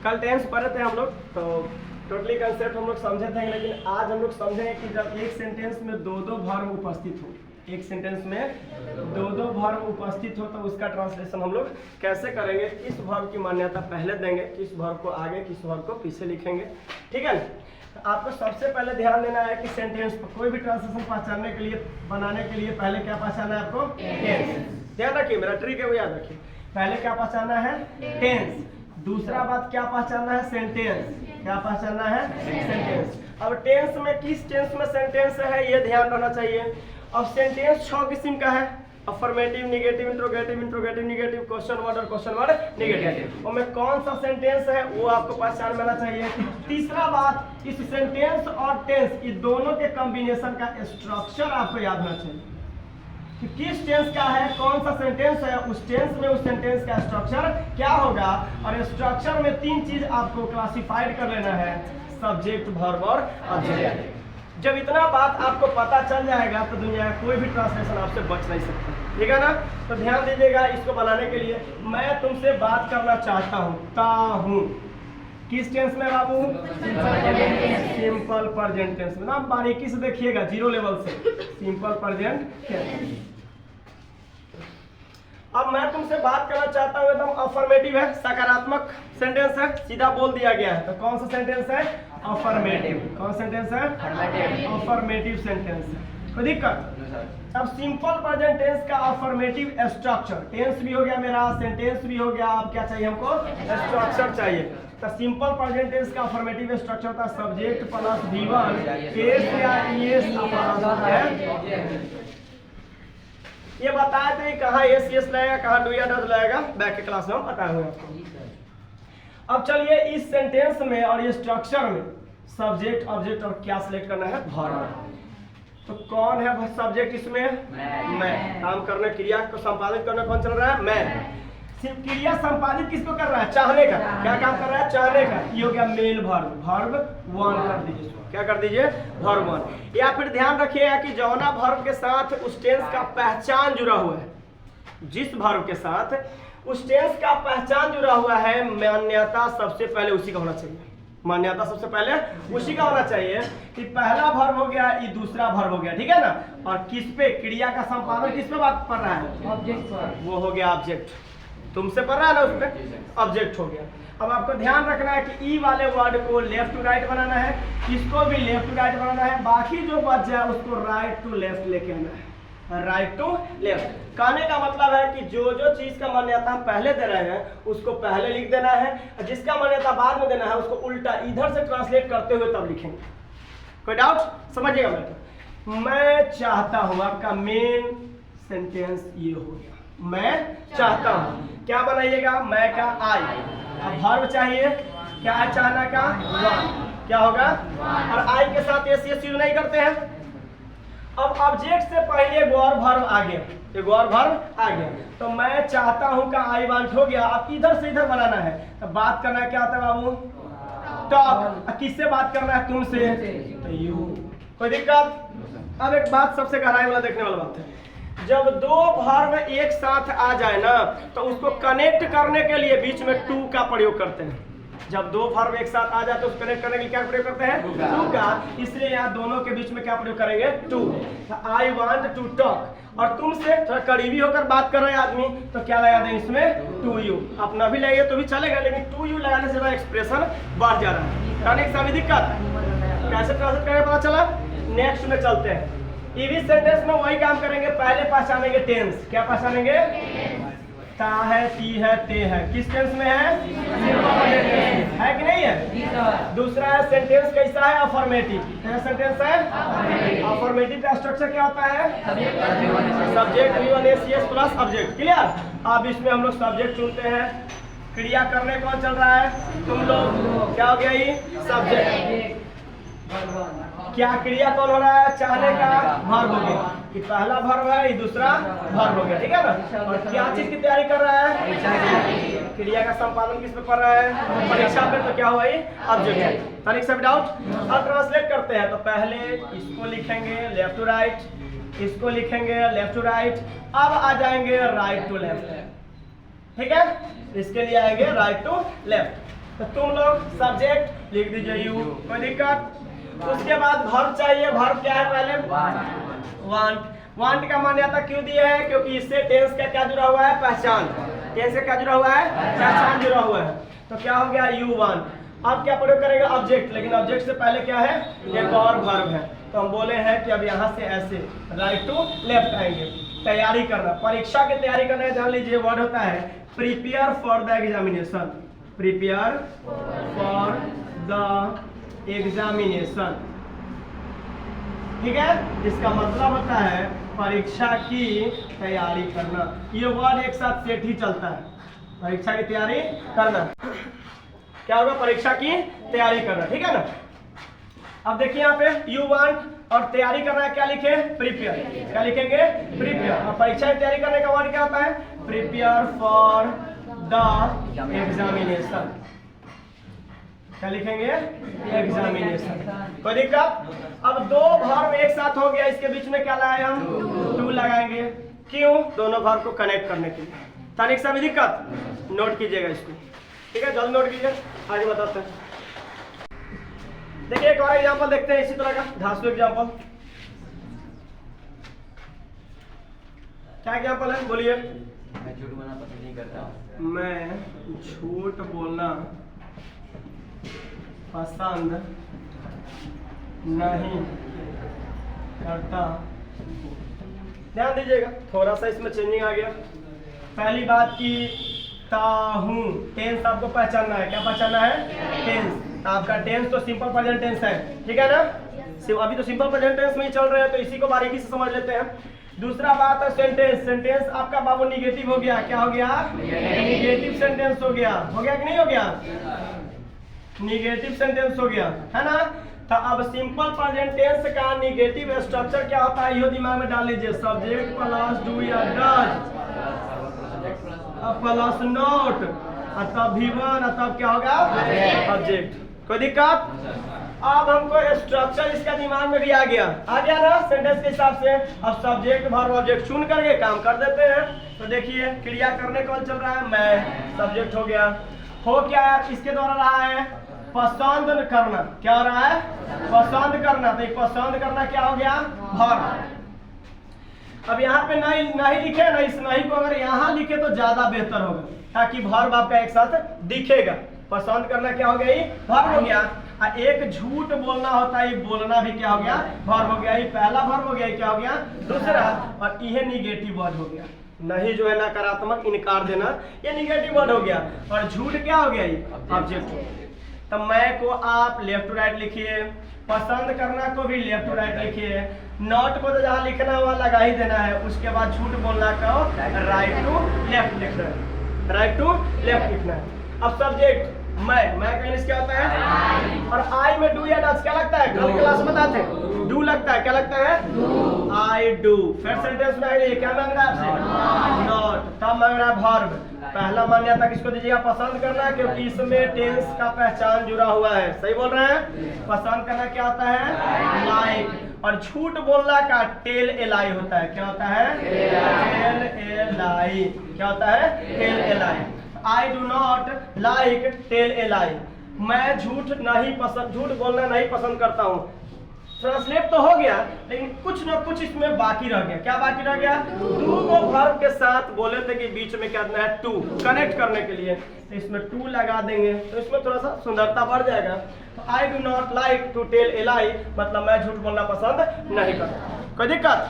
कल टेंस पढ़े थे हम लोग, तो टोटली कंसेप्ट हम लोग समझे थे, लेकिन आज हम लोग समझेंगे कि जब एक सेंटेंस में दो दो वर्ब उपस्थित हो, एक सेंटेंस में दो दो वर्ब उपस्थित हो, तो उसका ट्रांसलेशन हम लोग कैसे करेंगे, किस वर्ब की मान्यता पहले देंगे, किस वर्ब को आगे, किस वर्ब को पीछे लिखेंगे। ठीक है, तो आपको सबसे पहले ध्यान देना है कि सेंटेंस पर कोई भी ट्रांसलेशन पहचानने के लिए, बनाने के लिए पहले क्या पहचाना है आपको? टेंस। ध्यान रखिए, मेरा ट्रिक है वो याद रखिए। पहले क्या पहचाना है? टेंस। दूसरा बात क्या पहचानना है? सेंटेंस। क्या पहचानना है? सेंटेंस। अब टेंस में किस टेंस में सेंटेंस है ये ध्यान रखना चाहिए। अब सेंटेंस 6 किस्म का है, affirmative, negative, interrogative, interrogative negative, question word और क्वेश्चन वर्ड निगेटिव। और में कौन सा सेंटेंस है वो आपको पहचान में आना चाहिए। तीसरा बात, इस सेंटेंस और टेंस, ये दोनों के कॉम्बिनेशन का स्ट्रक्चर आपको याद होना चाहिए कि किस टेंस का है, कौन सा सेंटेंस है, उस टेंस में उस सेंटेंस का स्ट्रक्चर क्या होगा। और स्ट्रक्चर में 3 चीज आपको क्लासिफाइड कर लेना है, सब्जेक्ट, वर्ब और ऑब्जेक्ट। जब इतना बात आपको पता चल जाएगा तो दुनिया का कोई भी ट्रांसलेशन आपसे बच नहीं सकता। ठीक है ना, तो ध्यान दीजिएगा। इसको बनाने के लिए मैं तुमसे बात करना चाहता हूँ, किस टेंस में बाबू? सिंपल प्रेजेंट टेंस में। ना बारीकी से देखिएगा, 0 लेवल से, सिंपल प्रेजेंट टेंस। अब मैं तुमसे बात करना चाहता हूँ, एकदम अफर्मेटिव है, सकारात्मक सेंटेंस है, सीधा बोल दिया गया है। तो कौन सा सेंटेंस है? अफर्मेटिव। कौन सेंटेंस है? अफर्मेटिव सेंटेंस है। कोई दिक्कत? अब सिंपल प्रेजेंट टेंस का अफर्मेटिव स्ट्रक्चर, टेंस भी हो गया मेरा, सेंटेंस भी हो गया, अब क्या चाहिए हमको? स्ट्रक्चर चाहिए। तो सिंपल प्रेजेंट टेंस का अफर्मेटिव स्ट्रक्चर था सब्जेक्ट प्लस V1 एस या ईएस अपॉन है। ये बताया थे कहाँ एस एस लगेगा, कहाँ डू या डज लगेगा, बैक के क्लास में हम बताए हुए आपको। अब चलिए इस सेंटेंस में और ये स्ट्रक्चर में सब्जेक्ट, ऑब्जेक्ट और क्या सिलेक्ट करना है? वर्ब। तो कौन है सब्जेक्ट इसमें? मैं। काम करने, क्रिया को संपादित करना कौन चल रहा है? मैं। सिर्फ क्रिया संपादित किसको कर रहा है? चाहने का। क्या काम कर रहा है? चाहने का। ये हो गया मेल वर्ब, वर्ब 1 कर दीजिए। क्या कर दीजिए? वर्ब 1। या फिर ध्यान रखिएगा कि जौना वर्ब के साथ उस टेंस का पहचान जुड़ा हुआ है, जिस वर्ब के साथ उस टेंस का पहचान जुड़ा हुआ है, मान्यता सबसे पहले उसी का होना चाहिए। मान्यता सबसे पहले उसी का होना चाहिए कि पहला वर्ब हो गया, ये दूसरा वर्ब हो गया। ठीक है ना, और किस पे? क्रिया का संपादन किस पे बात कर रहा है? ऑब्जेक्ट पर। वो हो गया ऑब्जेक्ट, तुमसे पढ़ रहा है ना, उस पे ऑब्जेक्ट हो गया। अब आपको ध्यान रखना है कि ई वाले वर्ड को लेफ्ट टू राइट बनाना है, इसको भी लेफ्ट टू राइट बनाना है, बाकी जो बच जाए उसको राइट टू लेफ्ट लेके आना है, राइट टू लेफ्ट। कहने का मतलब है कि जो जो चीज का मान्यता हम पहले दे रहे हैं उसको पहले लिख देना है, और जिसका मान्यता बाद में देना है उसको उल्टा इधर से ट्रांसलेट करते हुए तब लिखेंगे। कोई डाउट? समझिएगा। मैं चाहता हूँ, आपका मेन सेंटेंस ये हो गया, मैं चाहता हूँ। क्या बनाइएगा? मैं का आई। अब वर्ब चाहिए, क्या है चाहना का? वन। क्या होगा? और आई के साथ एस यूज नहीं करते हैं। अब ऑब्जेक्ट से पहले एक और वर्ब आ गया, एक और वर्ब आ गया, तो मैं चाहता हूं का आई वांट हो गया। अब इधर से इधर बनाना है, तो बात करना है क्या होता है बाबू? टॉक। किससे बात करना है? तुमसे, तो यू। कोई दिक्कत? अब एक बात सबसे गहराई वाला देखने वाला बात है, जब दो वर्ब एक साथ आ जाए ना, तो उसको कनेक्ट करने के लिए बीच में टू का प्रयोग करते हैं। जब दो वर्ब एक साथ आ जाए तो उसको कनेक्ट करने के लिए क्या प्रयोग करते हैं? टू का। इसलिए यहाँ दोनों के बीच में क्या प्रयोग करेंगे? To. I want to talk, और तुमसे थोड़ा करीबी होकर बात कर रहे आदमी, तो क्या लगा दें इसमें? To you. अपना भी लगाइए तो भी चलेगा, लेकिन टू यू लगाने से एक्सप्रेशन बढ़ जा रहा है। कहने की सभी दिक्कत कैसे ट्रांसलेट करें पता चला? नेक्स्ट में चलते हैं। ईवी सेंटेंस में वही काम करेंगे, पहले पहचानेंगे टेंस। क्या पहचानेंगे? ता है, ती है, ते है। किस टेंस में है? है कि नहीं है? दूसरा है सेंटेंस कैसा है? अफर्मेटिव। क्या सेंटेंस है? अफर्मेटिव का स्ट्रक्चर क्या होता है? Subject V1 S plus object. Clear? अब इसमें हम लोग सब्जेक्ट चुनते हैं, क्रिया करने कौन चल रहा है? तुम लोग। क्या हो गया? ये सब्जेक्ट। क्या क्रिया कौन हो रहा है? चाहने का वर्ब हो गया। ये पहला वर्ब है, ये दूसरा वर्ब हो गया। ठीक है ना? और क्या चीज की तैयारी कर रहा है? क्रिया का संपादन किस पे कर रहा है? परीक्षा पे। तो क्या हुआ? ये ऑब्जेक्ट। तनिक सब डाउट? अब ट्रांसलेट करते हैं, तो पहले इसको लिखेंगे लेफ्ट टू राइट, इसको लिखेंगे लेफ्ट टू राइट, अब आ जाएंगे राइट टू लेफ्ट। ठीक है, इसके लिए आएंगे राइट टू लेफ्ट। तो तुम लोग सब्जेक्ट लिख दीजिए यू, कोई दिक्कत। उसके बाद वर्ब चाहिए। वर्ब क्या है पहले? वांट। वांट का मान्यता क्यों दिया है? क्योंकि इससे टेंस का क्या जुड़ा हुआ है? पहचान। टेंस से क्या जुड़ा हुआ है? पहचान जुड़ा हुआ है। तो क्या हो गया? You want. अब क्या प्रयोग करेगा? ऑब्जेक्ट। लेकिन ऑब्जेक्ट से पहले क्या है? एक और वर्ब है। तो हम बोले हैं कि अब यहाँ से ऐसे राइट टू लेफ्ट आएंगे। तैयारी करना, परीक्षा की तैयारी करना है, जान लीजिए वर्ड होता है prepare for the examination. Prepare for the examination, ठीक है। इसका मतलब होता है परीक्षा की तैयारी करना। ये वर्ड एक साथ सेट ही चलता है। परीक्षा की तैयारी करना क्या होगा? परीक्षा की तैयारी करना, ठीक है ना। अब देखिए यहाँ पे यू वांट और तैयारी करना है, क्या लिखे? प्रिपेयर। क्या लिखेंगे? प्रिपेयर। और परीक्षा की तैयारी करने का वर्ड क्या होता है? Prepare for the examination. क्या लिखेंगे? एग्जामिनेशन। कोई दिक्कत? अब दो वर्ब एक साथ हो गया, इसके बीच में क्या लगाए हम? टू लगाएंगे। क्यों? दोनों वर्ब को कनेक्ट करने के लिए। तनिक सा भी दिक्कत? नोट कीजिएगा इसको, ठीक है, जल्द नोट कीजिए। आगे बताते हैं। देखिए एक और एग्जांपल देखते हैं इसी तरह का, धांसू एग्जांपल। क्या एग्जांपल है? बोलिए। मैं झूठ बोलना पसंद नहीं करता। मैं झूठ बोलना पसंद नहीं करता। ध्यान दीजिएगा, थोड़ा सा इसमें चेंजिंग आ गया। पहली बात की ताहूं, टेंस आपको पहचानना है। क्या पहचानना है? टेंस। आपका टेंस तो सिंपल प्रेजेंट टेंस है, ठीक है ना। अभी तो सिंपल प्रेजेंट टेंस में ही चल रहे हैं, तो इसी को बारीकी से समझ लेते हैं। दूसरा बात है सेंटेंस। सेंटेंस आपका बाबू निगेटिव हो गया। क्या हो गया? निगेटिव सेंटेंस हो गया। हो गया कि नहीं हो गया? निगेटिव सेंटेंस हो गया, है ना। तो अब सिंपल प्रेजेंट टेंस का निगेटिव स्ट्रक्चर क्या होता है? ये दिमाग में डाल लीजिए। सब्जेक्ट प्लस डू या डज प्लस नॉट, तब भी वन, तब क्या होगा? ऑब्जेक्ट। कोई दिक्कत? अब हमको स्ट्रक्चर इसका दिमाग में भी आ गया ना सेंटेंस के हिसाब से। अब सब्जेक्ट वर्ब ऑब्जेक्ट चुन करके काम कर देते हैं। तो देखिए क्रिया करने कौन चल रहा है? मैं। सब्जेक्ट हो गया। हो क्या यार इसके द्वारा रहा है? पसंद करना। क्या हो रहा है? पसंद करना। तो पसंद करना क्या हो गया? वर्ब। अब यहाँ पे नहीं लिखे ना, इस नहीं को अगर यहाँ लिखे तो ज्यादा बेहतर होगा, ताकि वर्ब आपका एक साथ दिखेगा। पसंद करना क्या हो गया? ये वर्ब हो गया। एक झूठ बोलना होता है, ये बोलना भी क्या हो गया? वर्ब हो गया। ये पहला वर्ब हो गया, क्या हो गया? दूसरा। और यह निगेटिव वर्ड हो गया। नहीं जो है नकारात्मक, इनकार देना, ये निगेटिव वर्ड हो गया। और झूठ क्या हो गया? ये ऑब्जेक्ट हो गया। तो मैं को आप लेफ्ट टू राइट लिखिए, पसंद करना को भी लेफ्ट टू राइट लिखिए, नॉट को तो जहाँ लिखना हुआ लगा ही देना है। उसके बाद झूठ बोलना को राइट टू लेफ्ट लिखना है। राइट टू लेफ्ट लिखना है। अब सब्जेक्ट मैं का इंग्लिश क्या होता है? और आई में डू या डज क्या लगता है? कल क्लास में बताते हैं डू लगता है। क्या लगता है? I do. फिर सेंटेंस में आइए, क्या मांग रहा है आपसे? नॉट। तब मांग रहा है वर्ब। पहला मान्यता किसको दीजिएगा? पसंद करना, क्योंकि इसमें टेंस का पहचान जुड़ा हुआ है। सही बोल रहे हैं। पसंद करना क्या होता है? लाइक। और झूठ बोलना का टेल एलाई होता है। क्या होता है? टेल एलाई। क्या होता है? टेल एलाई। I do not like tell a lie. मैं झूठ बोलना नहीं पसंद करता हूँ। ट्रांसलेट तो हो गया, लेकिन कुछ ना कुछ इसमें बाकी रह गया। क्या बाकी रह गया? टू को वर्ब के साथ बोले थे कि बीच में क्या देना है? टू, कनेक्ट करने के लिए। तो इसमें टू लगा देंगे तो इसमें थोड़ा सा सुंदरता बढ़ जाएगा। तो I do not like to tell a lie मतलब मैं झूठ बोलना पसंद नहीं करता। कोई दिक्कत?